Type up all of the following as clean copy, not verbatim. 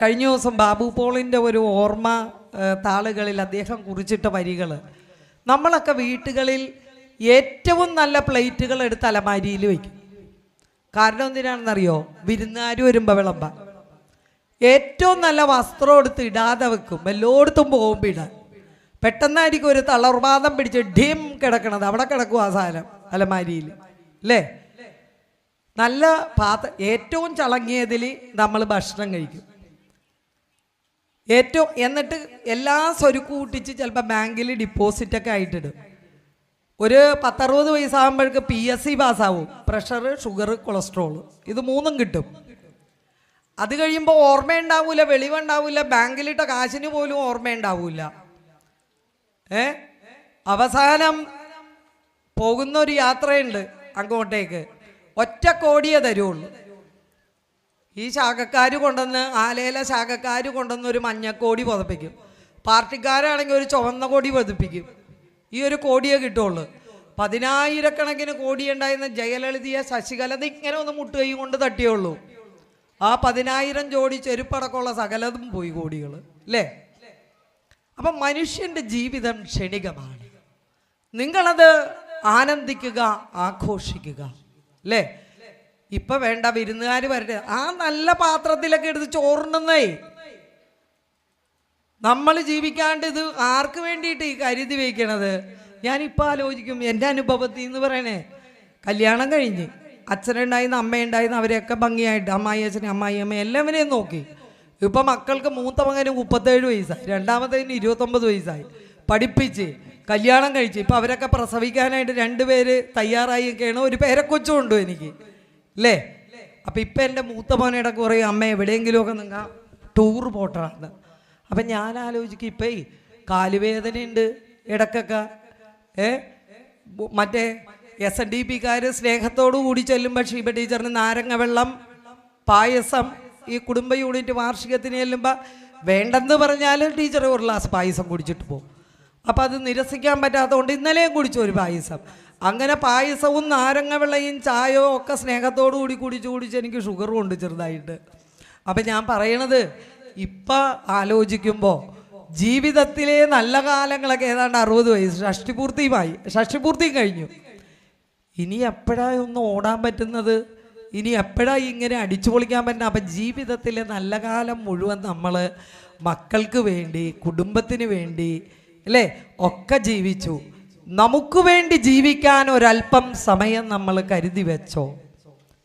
കഴിഞ്ഞ ദിവസം ബാബു പോളിൻ്റെ ഒരു ഓർമ്മ താളുകളിൽ അദ്ദേഹം കുറിച്ചിട്ട വരികൾ, നമ്മളൊക്കെ വീട്ടുകളിൽ ഏറ്റവും നല്ല പ്ലേറ്റുകൾ എടുത്ത് അലമാരിയിൽ വയ്ക്കും. കാരണം എന്തിനാണെന്നറിയോ? വിരുന്നുകാർ വരുമ്പോൾ വിളമ്പാൻ. ഏറ്റവും നല്ല വസ്ത്രം എടുത്ത് ഇടാതെ വെക്കും, എല്ലായിടത്തും പോകുമ്പോൾ ഇടാൻ. പെട്ടെന്നായിരിക്കും ഒരു തളർവാദം പിടിച്ച് ഡിം കിടക്കണത്, അവിടെ കിടക്കും ആ സാധനം അലമാരിയിൽ, അല്ലേ? നല്ല ഏറ്റവും ചളങ്ങിയതിൽ നമ്മൾ ഭക്ഷണം കഴിക്കും. എന്നിട്ട് എല്ലാ സ്വരുക്കും കൂട്ടിച്ച് ചിലപ്പോൾ ബാങ്കിൽ ഡിപ്പോസിറ്റൊക്കെ ആയിട്ടിടും. ഒരു 10-60 വയസ്സാകുമ്പോഴേക്ക് PSC പാസ്സാവും. പ്രഷർ, ഷുഗർ, കൊളസ്ട്രോൾ, ഇത് മൂന്നും കിട്ടും. അത് കഴിയുമ്പോൾ ഓർമ്മയുണ്ടാവില്ല, വെളിവുണ്ടാവില്ല, ബാങ്കിലിട്ട കാശിന് പോലും ഓർമ്മയുണ്ടാവില്ല. അവസാനം പോകുന്ന ഒരു യാത്രയുണ്ട് അങ്ങോട്ടേക്ക്, ഒറ്റ കോടിയേ തരുള്ളൂ. ഈ ശാഖക്കാർ കൊണ്ടുവന്ന്, ആലയിലെ ശാഖക്കാർ കൊണ്ടുവന്ന് ഒരു മഞ്ഞക്കോടി പതിപ്പിക്കും. പാർട്ടിക്കാരാണെങ്കിൽ ഒരു ചുവന്ന കോടി പതിപ്പിക്കും. ഈ ഒരു കോടിയേ കിട്ടുള്ളൂ. 10,000-കണക്കിന് കോടി ഉണ്ടായിരുന്ന ജയലളിതയെ ശശികലത ഇങ്ങനെ ഒന്ന് മുട്ടുകൈ കൊണ്ട് തട്ടിയുള്ളൂ. ആ 10,000 ജോഡി ചെരുപ്പടക്കമുള്ള സകലതും പോയി കോടികൾ, അല്ലേ? അപ്പം മനുഷ്യൻ്റെ ജീവിതം ക്ഷണികമാണ്. നിങ്ങളത് ആനന്ദിക്കുക, ആഘോഷിക്കുക, അല്ലേ? ഇപ്പൊ വേണ്ട, വിരുന്നുകാർ വരട്ടെ, ആ നല്ല പാത്രത്തിലൊക്കെ എടുത്ത് ചോറുണ്ടെന്നേ. നമ്മൾ ജീവിക്കാണ്ട് ഇത് ആർക്ക് വേണ്ടിയിട്ട് ഈ കരുതി വയ്ക്കണത്? ഞാനിപ്പോൾ ആലോചിക്കും, എൻ്റെ അനുഭവത്തിൽ എന്ന് പറയണേ, കല്യാണം കഴിഞ്ഞ് അച്ഛനുണ്ടായിരുന്നു, അമ്മയുണ്ടായിരുന്നു, അവരെയൊക്കെ ഭംഗിയായിട്ട് അമ്മായി അച്ഛനെ, അമ്മായി അമ്മ എല്ലാവരെയും നോക്കി. ഇപ്പം മക്കൾക്ക് മൂത്ത മകന് 37 വയസ്സായി, രണ്ടാമത്തേന് 29 വയസ്സായി. പഠിപ്പിച്ച് കല്യാണം കഴിച്ച് ഇപ്പം അവരൊക്കെ പ്രസവിക്കാനായിട്ട് 2 പേര് തയ്യാറായിയൊക്കെയാണ്. ഒരു പേരക്കൊച്ചും ഉണ്ട് എനിക്ക്, അല്ലേ? അപ്പം ഇപ്പം എൻ്റെ മൂത്ത മോനേടൊക്കെ പറയും, അമ്മ എവിടെയെങ്കിലുമൊക്കെ നിങ്ങൾ ടൂർ പോട്ടാണ്. അപ്പം ഞാൻ ആലോചിക്കും, ഇപ്പം കാലുവേദനയുണ്ട് ഇടക്കൊക്കെ. മറ്റേ SNDP-കാർ സ്നേഹത്തോടു കൂടി ചെല്ലുമ്പോൾ ഷീബ ടീച്ചറിന് നാരങ്ങ വെള്ളം, പായസം, ഈ കുടുംബ യൂണിറ്റ് വാർഷികത്തിന് ചെല്ലുമ്പോൾ വേണ്ടെന്ന് പറഞ്ഞാലും ടീച്ചർ ഒരു ഗ്ലാസ് പായസം കുടിച്ചിട്ട് പോകും. അപ്പം അത് നിരസിക്കാൻ പറ്റാത്തതുകൊണ്ട് ഇന്നലെയും കുടിച്ചു ഒരു പായസം. അങ്ങനെ പായസവും നാരങ്ങ വെള്ളയും ചായവും ഒക്കെ സ്നേഹത്തോടു കൂടി കുടിച്ച് എനിക്ക് ഷുഗറും ഉണ്ട് ചെറുതായിട്ട്. അപ്പം ഞാൻ പറയണത്, ഇപ്പം ആലോചിക്കുമ്പോൾ ജീവിതത്തിലെ നല്ല കാലങ്ങളൊക്കെ ഏതാണ്ട് 60 വയസ്സ്, ഷഷ്ടിപൂർത്തിയും കഴിഞ്ഞു. ഇനി എപ്പോഴാണ് ഒന്ന് ഓടാൻ പറ്റുന്നത്? ഇനി എപ്പോഴാണ് ഇങ്ങനെ അടിച്ചു പൊളിക്കാൻ പറ്റുന്നത്? അപ്പം ജീവിതത്തിലെ നല്ല കാലം മുഴുവൻ നമ്മൾ മക്കൾക്ക് വേണ്ടി, കുടുംബത്തിന് വേണ്ടി, അല്ലേ, ഒക്കെ ജീവിച്ചു. നമുക്ക് വേണ്ടി ജീവിക്കാൻ ഒരല്പം സമയം നമ്മൾ കരുതി വെച്ചോ?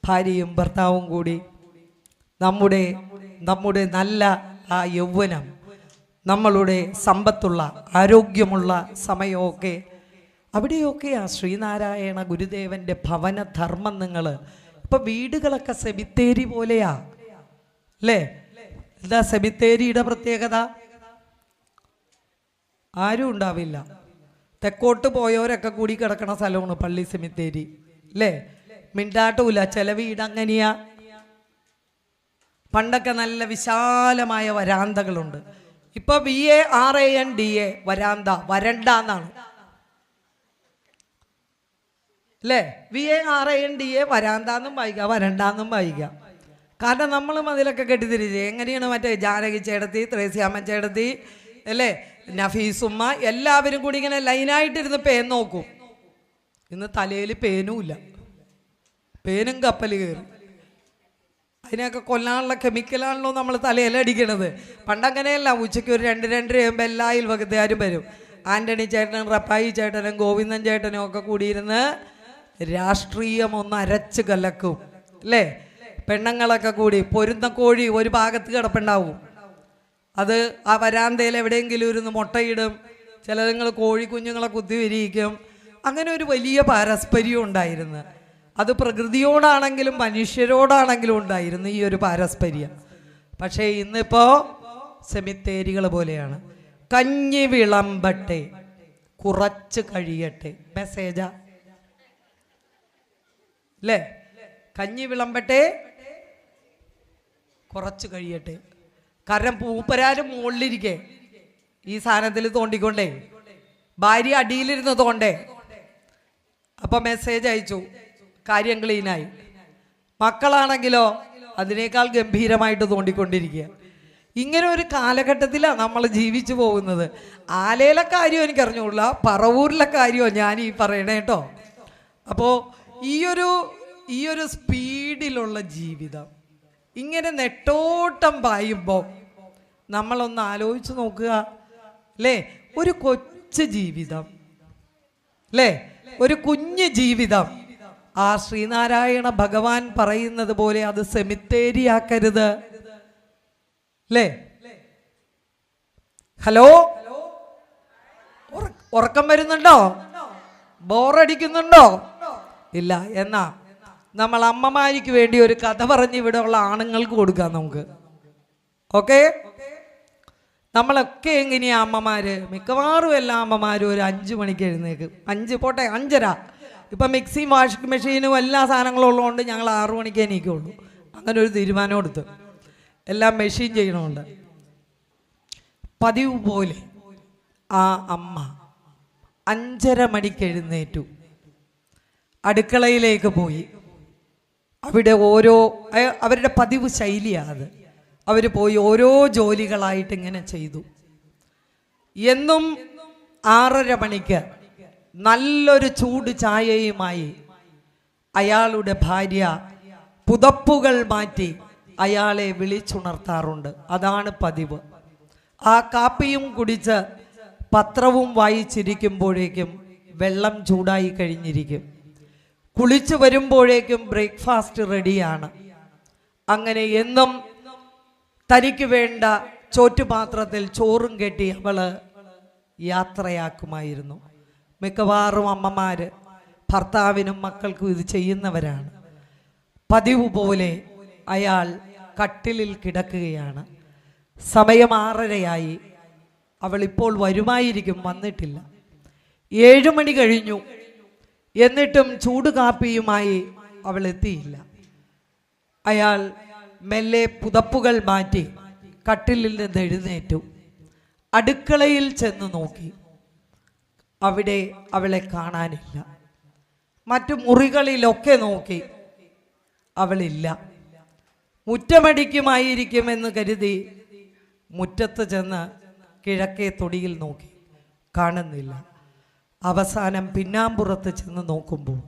ഭാര്യയും ഭർത്താവും കൂടി നമ്മുടെ നല്ല ആ യൗവനം, നമ്മളുടെ സമ്പത്തുള്ള ആരോഗ്യമുള്ള സമയമൊക്കെ അവിടെയൊക്കെയാ ശ്രീനാരായണ ഗുരുദേവൻ്റെ ഭവനധർമ്മം. നിങ്ങൾ ഇപ്പം വീടുകളൊക്കെ സെമിത്തേരി പോലെയാ, അല്ലേ? എന്താ സെമിത്തേരിയുടെ പ്രത്യേകത? ആരും ഉണ്ടാവില്ല. തെക്കോട്ട് പോയവരൊക്കെ കൂടി കിടക്കണ സ്ഥലമാണ് പള്ളി സെമിത്തേരി, അല്ലേ? മിണ്ടാട്ടൂല. ചില വീട് അങ്ങനെയാ. പണ്ടൊക്കെ നല്ല വിശാലമായ വരാന്തകളുണ്ട്. ഇപ്പൊ VARANDA വരാന്ത, വരണ്ട എന്നാണ്, അല്ലേ? VARANDA വരാന്താന്നും വായിക്കാം, വരണ്ടാന്നും വായിക്കാം. കാരണം നമ്മൾ അതിലൊക്കെ കെട്ടിത്തിരിച്ച് എങ്ങനെയാണ് മറ്റേ ജാനകി ചേട്ടത്തി, ത്രേസ്യാമ്മ ചേട്ടത്തി, അല്ലേ, നഫീസുമ്മ, എല്ലാവരും കൂടി ഇങ്ങനെ ലൈനായിട്ടിരുന്ന് പേൻ നോക്കും. ഇന്ന് തലയിൽ പേനുമില്ല, പേനും കപ്പൽ കയറും. അതിനെയൊക്കെ കൊല്ലാനുള്ള കെമിക്കലാണല്ലോ നമ്മൾ തലയിലടിക്കണത്. പണ്ടങ്ങനെയല്ല. ഉച്ചയ്ക്ക് ഒരു 2-2:30 ആകുമ്പോൾ എല്ലാ അയൽവക്കത്തുകാരും വരും. ആൻ്റണി ചേട്ടനും റപ്പായി ചേട്ടനും ഗോവിന്ദൻ ചേട്ടനും ഒക്കെ കൂടിയിരുന്ന് രാഷ്ട്രീയം ഒന്ന് അരച്ച് കലക്കും, അല്ലേ? പെണ്ണുങ്ങളൊക്കെ കൂടി പൊരുന്ന കോഴി ഒരു ഭാഗത്ത് കിടപ്പുണ്ടാവും. അത് ആ വരാന്തയിൽ എവിടെയെങ്കിലും ഇരുന്ന് മുട്ടയിടും. ചിലതുങ്ങൾ കോഴി കുഞ്ഞുങ്ങളെ കുത്തി വിരിയിക്കും. അങ്ങനെ ഒരു വലിയ പാരസ്പര്യം ഉണ്ടായിരുന്നു. അത് പ്രകൃതിയോടാണെങ്കിലും മനുഷ്യരോടാണെങ്കിലും ഉണ്ടായിരുന്നു ഈ ഒരു പാരസ്പര്യം. പക്ഷേ ഇന്നിപ്പോൾ സെമിത്തേരികൾ പോലെയാണ്. കഞ്ഞി വിളമ്പട്ടെ, കുറച്ച് കഴിയട്ടെ, മെസ്സേജാ, അല്ലേ? കഞ്ഞി വിളമ്പട്ടെ, കുറച്ച് കഴിയട്ടെ. കാരണം പൂപ്പരാരും മുകളിലിരിക്കേ ഈ സാധനത്തിൽ തോണ്ടിക്കൊണ്ടേ, ഭാര്യ അടിയിലിരുന്ന് തോണ്ടേ. അപ്പം മെസ്സേജ് അയച്ചു, കാര്യം ക്ലീനായി. മക്കളാണെങ്കിലോ അതിനേക്കാൾ ഗംഭീരമായിട്ട് തോണ്ടിക്കൊണ്ടിരിക്കുക. ഇങ്ങനെ ഒരു കാലഘട്ടത്തിലാണ് നമ്മൾ ജീവിച്ചു പോകുന്നത്. ആലയിലെ കാര്യം എനിക്കറിഞ്ഞുള്ള, പറവൂരിലെ കാര്യമോ ഞാൻ ഈ പറയണേ കേട്ടോ. അപ്പോൾ ഈ ഒരു സ്പീഡിലുള്ള ജീവിതം ഇങ്ങനെ നെട്ടോട്ടം പായുമ്പോൾ നമ്മളൊന്ന് ആലോചിച്ച് നോക്കുക അല്ലേ. ഒരു കൊച്ചു ജീവിതം അല്ലേ, ഒരു കുഞ്ഞു ജീവിതം. ആ ശ്രീനാരായണ ഭഗവാൻ പറയുന്നത് പോലെ അത് സെമിത്തേരിയാക്കരുത് അല്ലേ. ഹലോ, ഉറക്കം വരുന്നുണ്ടോ? ബോറടിക്കുന്നുണ്ടോ? ഇല്ല. എന്നാ നമ്മൾ അമ്മമാർക്ക് വേണ്ടി ഒരു കഥ പറഞ്ഞ് ഇവിടെ ഉള്ള ആണുങ്ങൾക്ക് കൊടുക്കാം നമുക്ക്. ഓക്കെ, നമ്മളൊക്കെ എങ്ങനെയാ അമ്മമാര്? മിക്കവാറും എല്ലാ അമ്മമാരും ഒരു 5 മണിക്ക് എഴുന്നേക്കും. 5 പോട്ടെ 5:30. ഇപ്പം മിക്സിയും വാഷിംഗ് മെഷീനും എല്ലാ സാധനങ്ങളും ഉള്ളതുകൊണ്ട് ഞങ്ങൾ 6 മണിക്ക് എണീക്കുള്ളൂ. അങ്ങനെ ഒരു തീരുമാനം എടുത്ത് എല്ലാം മെഷീൻ ചെയ്യണമുണ്ട്. പതിവ് പോലെ ആ അമ്മ 5:30 മണിക്ക് എഴുന്നേറ്റു, അടുക്കളയിലേക്ക് പോയി. അവിടെ അവരുടെ പതിവ് ശൈലിയാണ് അത്. അവർ പോയി ഓരോ ജോലികളായിട്ട് ഇങ്ങനെ ചെയ്തു. എന്നും 6:30 മണിക്ക് നല്ലൊരു ചൂട് ചായയുമായി അയാളുടെ ഭാര്യ പുതപ്പുകൾ മാറ്റി അയാളെ വിളിച്ചുണർത്താറുണ്ട്. അതാണ് പതിവ്. ആ കാപ്പിയും കുടിച്ച് പത്രവും വായിച്ചിരിക്കുമ്പോഴേക്കും വെള്ളം ചൂടായി കഴിഞ്ഞിരിക്കും. കുളിച്ചു വരുമ്പോഴേക്കും ബ്രേക്ക്ഫാസ്റ്റ് റെഡിയാണ്. അങ്ങനെ എന്നും തനിക്ക് വേണ്ട ചോറ്റുപാത്രത്തിൽ ചോറും കെട്ടി അവള് യാത്രയാക്കുമായിരുന്നു. മിക്കവാറും അമ്മമാര് ഭർത്താവിനും മക്കൾക്കും ഇത് ചെയ്യുന്നവരാണ്. പതിവ് പോലെ അയാൾ കട്ടിലിൽ കിടക്കുകയാണ്. സമയം 6:30 അവൾ ഇപ്പോൾ വരുമായിരിക്കും, വന്നിട്ടില്ല. 7 മണി കഴിഞ്ഞു, എന്നിട്ടും ചൂട് കാപ്പിയുമായി അവൾ എത്തിയില്ല. അയാൾ മെല്ലെ പുതപ്പുകൾ മാറ്റി കട്ടിലിൽ നിന്ന് എഴുന്നേറ്റു. അടുക്കളയിൽ ചെന്ന് നോക്കി. അവിടെ അവളെ കാണാനില്ല. മറ്റു മുറികളിലൊക്കെ നോക്കി, അവളില്ല. മുറ്റമടിക്കുമായിരിക്കുമെന്ന് കരുതി മുറ്റത്ത് ചെന്ന് കിഴക്കേ തൊടിയിൽ നോക്കി, കാണുന്നില്ല. അവസാനം പിന്നാമ്പുറത്ത് ചെന്ന് നോക്കുമ്പോൾ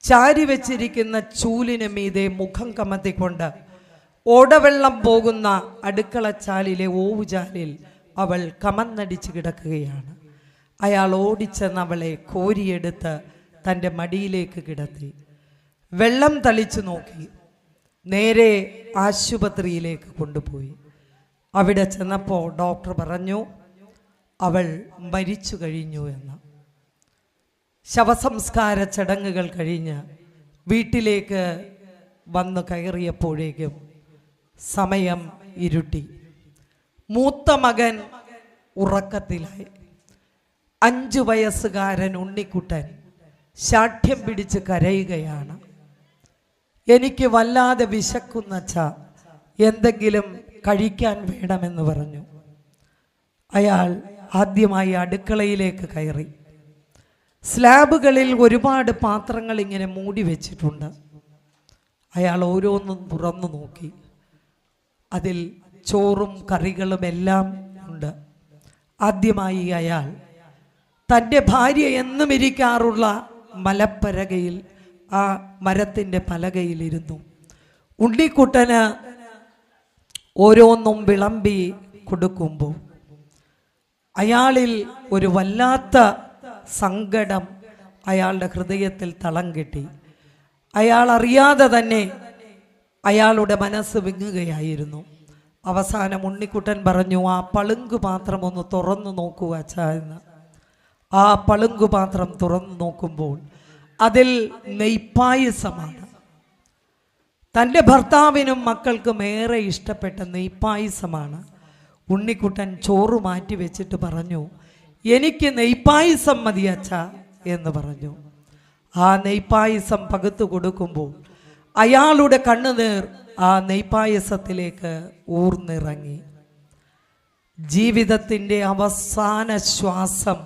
ചാരി വെച്ചിരിക്കുന്ന ചൂലിന് മീതെ മുഖം കമത്തിക്കൊണ്ട് ഓടവെള്ളം പോകുന്ന അടുക്കളച്ചാലിലെ ഓവുചാലിൽ അവൾ കമന്നടിച്ച് കിടക്കുകയാണ്. അയാൾ ഓടിച്ചെന്ന് അവളെ കോരിയെടുത്ത് തൻ്റെ മടിയിലേക്ക് കിടത്തി. വെള്ളം തളിച്ചു നോക്കി. നേരെ ആശുപത്രിയിലേക്ക് കൊണ്ടുപോയി. അവിടെ ചെന്നപ്പോൾ ഡോക്ടർ പറഞ്ഞു അവൾ മരിച്ചു കഴിഞ്ഞു എന്ന്. ശവസംസ്കാര ചടങ്ങുകൾ കഴിഞ്ഞ് വീട്ടിലേക്ക് വന്നു കയറിയപ്പോഴേക്കും സമയം ഇരുട്ടി. മൂത്ത മകൻ ഉറക്കത്തിലായി. 5 വയസ്സുകാരൻ ഉണ്ണിക്കുട്ടൻ ശാഠ്യം പിടിച്ച് കരയുകയാണ്. എനിക്ക് വല്ലാതെ വിശക്കുന്നച്ച, എന്തെങ്കിലും കഴിക്കാൻ വേണമെന്ന് പറഞ്ഞു. അയാൾ ആദ്യമായി അടുക്കളയിലേക്ക് കയറി. സ്ലാബുകളിൽ ഒരുപാട് പാത്രങ്ങൾ ഇങ്ങനെ മൂടി വെച്ചിട്ടുണ്ട്. അയാൾ ഓരോന്നും തുറന്നു നോക്കി. അതിൽ ചോറും കറികളും എല്ലാം ഉണ്ട്. ആദ്യമായി അയാൾ തൻ്റെ ഭാര്യ എന്നും ഇരിക്കാറുള്ള മലപ്പലകയിൽ, ആ മരത്തിൻ്റെ പലകയിലിരുന്നു. ഉണ്ണിക്കുട്ടന് ഓരോന്നും വിളമ്പി കൊടുക്കുമ്പോൾ അയാളിൽ ഒരു വല്ലാത്ത സങ്കടം അയാളുടെ ഹൃദയത്തിൽ തളം കെട്ടി. അയാൾ അറിയാതെ തന്നെ അയാളുടെ മനസ്സ് വിങ്ങുകയായിരുന്നു. അവസാനം ഉണ്ണിക്കുട്ടൻ പറഞ്ഞു, ആ പളുങ്കു പാത്രം ഒന്ന് തുറന്നു നോക്കൂ അച്ഛാ എന്ന്. ആ പളുങ്കു പാത്രം തുറന്നു നോക്കുമ്പോൾ അതിൽ നെയ്പായസമാണ്. തൻ്റെ ഭർത്താവിനും മക്കൾക്കും ഏറെ ഇഷ്ടപ്പെട്ട നെയ്പായസമാണ്. ഉണ്ണിക്കുട്ടൻ ചോറ് മാറ്റി വെച്ചിട്ട് പറഞ്ഞു, എനിക്ക് നെയ്പായസം മതി അച്ഛാ എന്ന് പറഞ്ഞു. ആ നെയ്പായസം പകുത്തു കൊടുക്കുമ്പോൾ അയാളുടെ കണ്ണുനീർ ആ നെയ്പായസത്തിലേക്ക് ഊർന്നിറങ്ങി. ജീവിതത്തിൻ്റെ അവസാന ശ്വാസം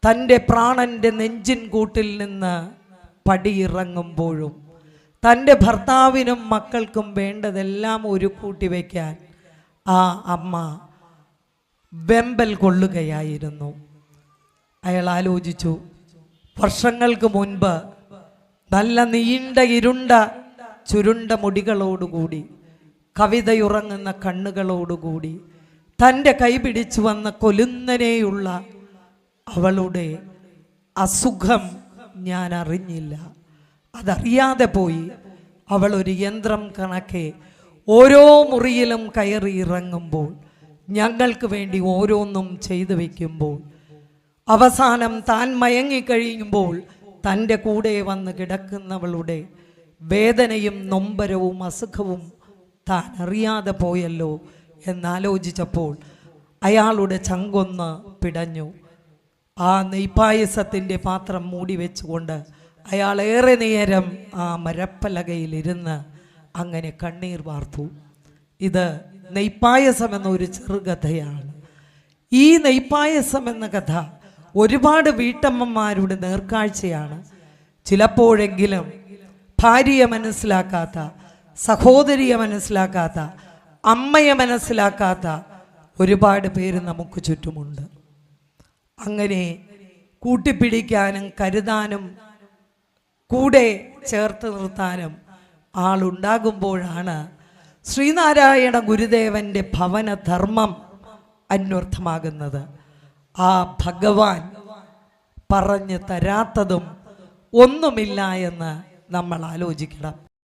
തൻ്റെ പ്രാണന്റെ നെഞ്ചിൻ കൂട്ടിൽ നിന്ന് പടിയിറങ്ങുമ്പോഴും തൻ്റെ ഭർത്താവിനും മക്കൾക്കും വേണ്ടതെല്ലാം ഒരു കൂട്ടി വയ്ക്കാൻ ആ അമ്മ വെമ്പൽ കൊള്ളുകയായിരുന്നു. അയാൾ ആലോചിച്ചു, വർഷങ്ങൾക്ക് മുൻപ് നല്ല നീണ്ട ഇരുണ്ട ചുരുണ്ട മുടികളോടുകൂടി കവിതയുറങ്ങുന്ന കണ്ണുകളോടുകൂടി തൻ്റെ കൈ പിടിച്ചു വന്ന കൊലുന്നനെയുള്ള അവളുടെ അസുഖം ഞാൻ അറിഞ്ഞില്ല. അതറിയാതെ പോയി. അവൾ ഒരു യന്ത്രം കണക്കെ ഓരോ മുറിയിലും കയറി ഇറങ്ങുമ്പോൾ, ഞങ്ങൾക്ക് വേണ്ടി ഓരോന്നും ചെയ്തു വയ്ക്കുമ്പോൾ, അവസാനം താൻ മയങ്ങിക്കഴിയുമ്പോൾ തൻ്റെ കൂടെ വന്ന് കിടക്കുന്നവളുടെ വേദനയും നൊമ്പരവും അസുഖവും താൻ അറിയാതെ പോയല്ലോ എന്നാലോചിച്ചപ്പോൾ അയാളുടെ ചങ്കൊന്ന് പിടഞ്ഞു. ആ നെയ്പായസത്തിൻ്റെ പാത്രം മൂടി വെച്ചുകൊണ്ട് അയാൾ ഏറെ നേരം ആ മരപ്പലകയിലിരുന്ന് അങ്ങനെ കണ്ണീർ വാർത്തു. ഇത് നെയ്പായസം എന്നൊരു ചെറുകഥയാണ്. ഈ നെയ്പായസം എന്ന കഥ ഒരുപാട് വീട്ടമ്മമാരുടെ നേർക്കാഴ്ചയാണ്. ചിലപ്പോഴെങ്കിലും ഭാര്യയെ മനസ്സിലാക്കാത്ത, സഹോദരിയെ മനസ്സിലാക്കാത്ത, അമ്മയെ മനസ്സിലാക്കാത്ത ഒരുപാട് പേര് നമുക്ക് ചുറ്റുമുണ്ട്. അങ്ങനെ കൂട്ടിപ്പിടിക്കാനും കരുതാനും കൂടെ ചേർത്ത് നിർത്താനും ആളുണ്ടാകുമ്പോഴാണ് ശ്രീനാരായണ ഗുരുദേവന്റെ ഭവനധർമ്മം അന്വർത്ഥമാകുന്നത്. ആ ഭഗവാൻ പറഞ്ഞു തരാത്തതും ഒന്നുമില്ല എന്ന് നമ്മൾ ആലോചിക്കണം.